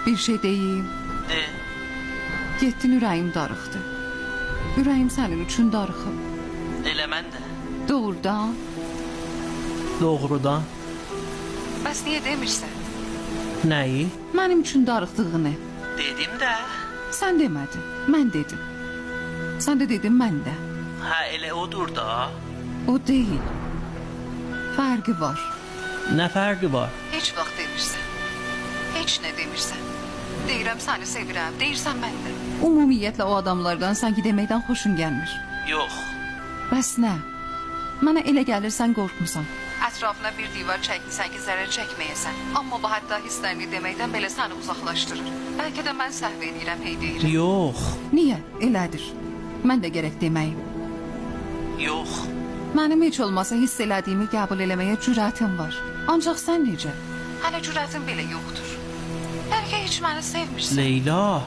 Bir şey deyim. De. Getdin, ürəyim darıxdı. Ürəyim sənin üçün darıxıb. Elə mən də. Doğrudan. Doğrudan. Bəs niyə demirsən? Nəyi? Mənim üçün darıxdığını. Dedim də. Sən demədin, mən dedim. Sən də dedin, mən də. Hə, elə odur da. O deyil. Fərqi var. Nə fərqi var? Heç vaxt demirsən. Heç nə demirsən. Deyirəm səni sevirəm, deyirsən mən də. Ümumiyyətlə o adamlardan sanki deməkdən xoşun gəlmir. Yox. Bəs nə? Mənə elə gəlir sən qorxmusan. Ətrafına bir divar çəkmisən ki, zərər çəkməyəsən. Amma bu hətta hisslərini deməkdən belə səni uzaqlaşdırır. Bəlkə də mən səhv edirəm, hey deyirəm. Yox. Niyə? Elədir. Mən də gərək deməyim. Yox. Mənim heç olmasa hiss elədiyimi qəbul eləməyə cürətim var. Ancaq sən necə? Hələ cürətin belə yoxdur. Bəlkə heç məni sevmirsən. Leyla.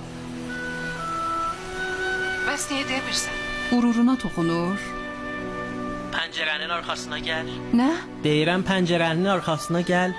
Bəs niyə demirsən? Qururuna toxunur. Pəncərənin arxasına gəl. Nə? Deyirəm pəncərənin arxasına gəl.